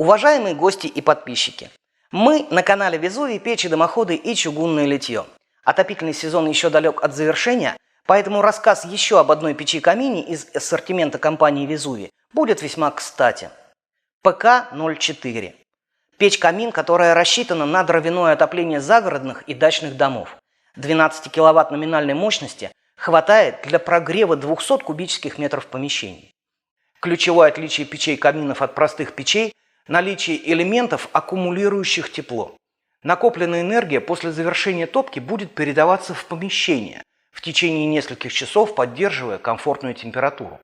Уважаемые гости и подписчики, мы на канале Везувий, печи, дымоходы и чугунное литье. Отопительный сезон еще далек от завершения, поэтому рассказ еще об одной печи-камине из ассортимента компании Везувий будет весьма кстати. ПК-04. Печь-камин, которая рассчитана на дровяное отопление загородных и дачных домов. 12 киловатт номинальной мощности хватает для прогрева 200 кубических метров помещений. Ключевое отличие печей-каминов от простых печей – наличие элементов, аккумулирующих тепло. Накопленная энергия после завершения топки будет передаваться в помещение, в течение нескольких часов поддерживая комфортную температуру.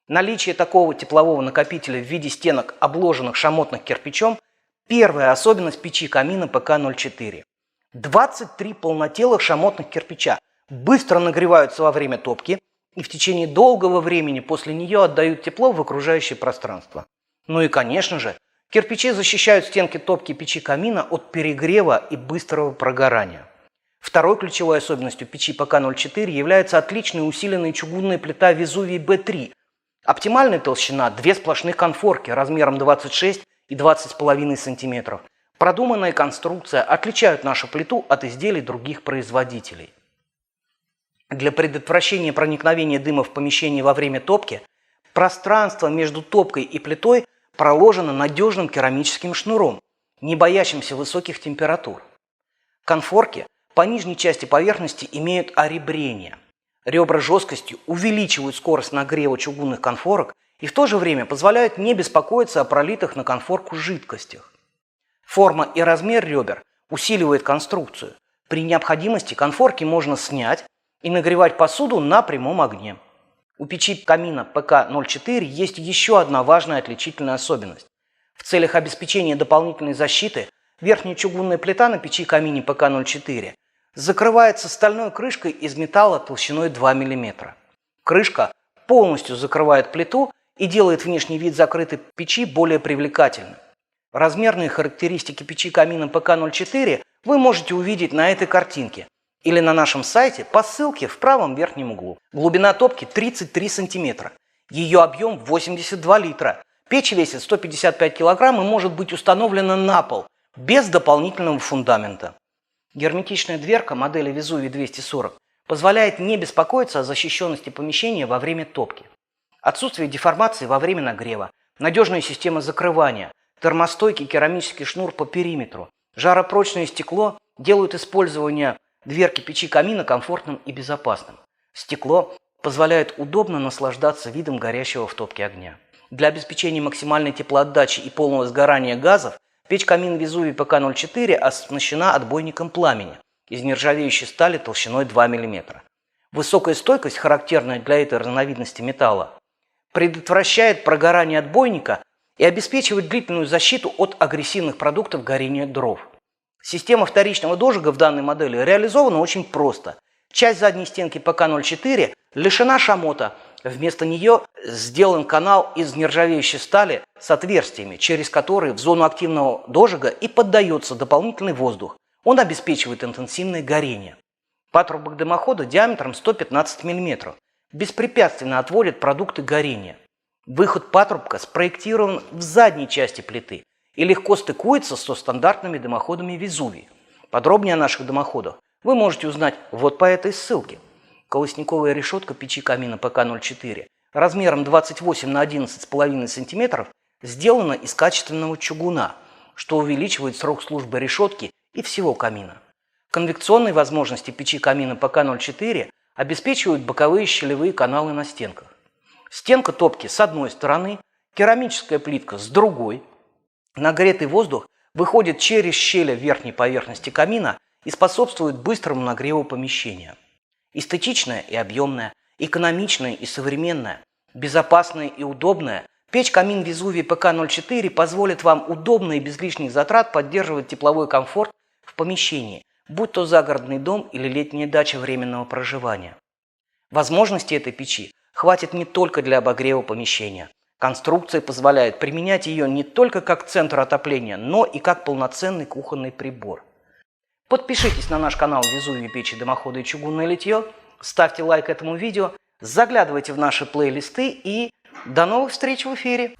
Наличие такого теплового накопителя в виде стенок, обложенных шамотных кирпичом – первая особенность печи-камина ПК-04. 23 полнотелых шамотных кирпича быстро нагреваются во время топки и в течение долгого времени после нее отдают тепло в окружающее пространство. Ну и, конечно же, кирпичи защищают стенки топки печи-камина от перегрева и быстрого прогорания. Второй ключевой особенностью печи ПК-04 является отличная усиленная чугунная плита Везувий B3. Оптимальная толщина – 2 сплошных конфорки размером 26 и 20,5 см. Продуманная конструкция отличают нашу плиту от изделий других производителей. Для предотвращения проникновения дыма в помещение во время топки пространство между топкой и плитой проложено надежным керамическим шнуром, не боящимся высоких температур. Конфорки по нижней части поверхности имеют оребрение. Ребра жесткостью увеличивают скорость нагрева чугунных конфорок и в то же время позволяют не беспокоиться о пролитых на конфорку жидкостях. Форма и размер ребер усиливает конструкцию. При необходимости конфорки можно снять и нагревать посуду на прямом огне. У печи-камина ПК-04 есть еще одна важная отличительная особенность. В целях обеспечения дополнительной защиты верхняя чугунная плита на печи-камине ПК-04 закрывается стальной крышкой из металла толщиной 2 мм. Крышка полностью закрывает плиту и делает внешний вид закрытой печи более привлекательным. Размерные характеристики печи-камина ПК-04 вы можете увидеть на этой картинке или на нашем сайте по ссылке в правом верхнем углу. Глубина топки 33 см. Ее объем 82 литра. Печь весит 155 кг и может быть установлена на пол без дополнительного фундамента. Герметичная дверка модели Везувий 240 позволяет не беспокоиться о защищенности помещения во время топки. Отсутствие деформации во время нагрева, надежная система закрывания, термостойкий керамический шнур по периметру, жаропрочное стекло делают использование дверки печи-камина комфортным и безопасным. Стекло позволяет удобно наслаждаться видом горящего в топке огня. Для обеспечения максимальной теплоотдачи и полного сгорания газов печь-камин Везувий ПК-04 оснащена отбойником пламени из нержавеющей стали толщиной 2 мм. Высокая стойкость, характерная для этой разновидности металла, предотвращает прогорание отбойника и обеспечивает длительную защиту от агрессивных продуктов горения дров. Система вторичного дожига в данной модели реализована очень просто. Часть задней стенки ПК-04 лишена шамота. Вместо нее сделан канал из нержавеющей стали с отверстиями, через которые в зону активного дожига и поддается дополнительный воздух. Он обеспечивает интенсивное горение. Патрубок дымохода диаметром 115 мм беспрепятственно отводит продукты горения. Выход патрубка спроектирован в задней части плиты и легко стыкуется со стандартными дымоходами Везувий. Подробнее о наших дымоходах вы можете узнать вот по этой ссылке. Колосниковая решетка печи-камина ПК-04 размером 28 на 11,5 см сделана из качественного чугуна, что увеличивает срок службы решетки и всего камина. Конвекционные возможности печи-камина ПК-04 обеспечивают боковые щелевые каналы на стенках. Стенка топки с одной стороны, керамическая плитка с другой. Нагретый воздух выходит через щели верхней поверхности камина и способствует быстрому нагреву помещения. Эстетичная и объемная, экономичная и современная, безопасная и удобная, печь-камин Везувий ПК-04 позволит вам удобно и без лишних затрат поддерживать тепловой комфорт в помещении, будь то загородный дом или летняя дача временного проживания. Возможностей этой печи хватит не только для обогрева помещения. Конструкция позволяет применять ее не только как центр отопления, но и как полноценный кухонный прибор. Подпишитесь на наш канал Везувий, печи, дымоходы и чугунное литье, ставьте лайк этому видео, заглядывайте в наши плейлисты и до новых встреч в эфире!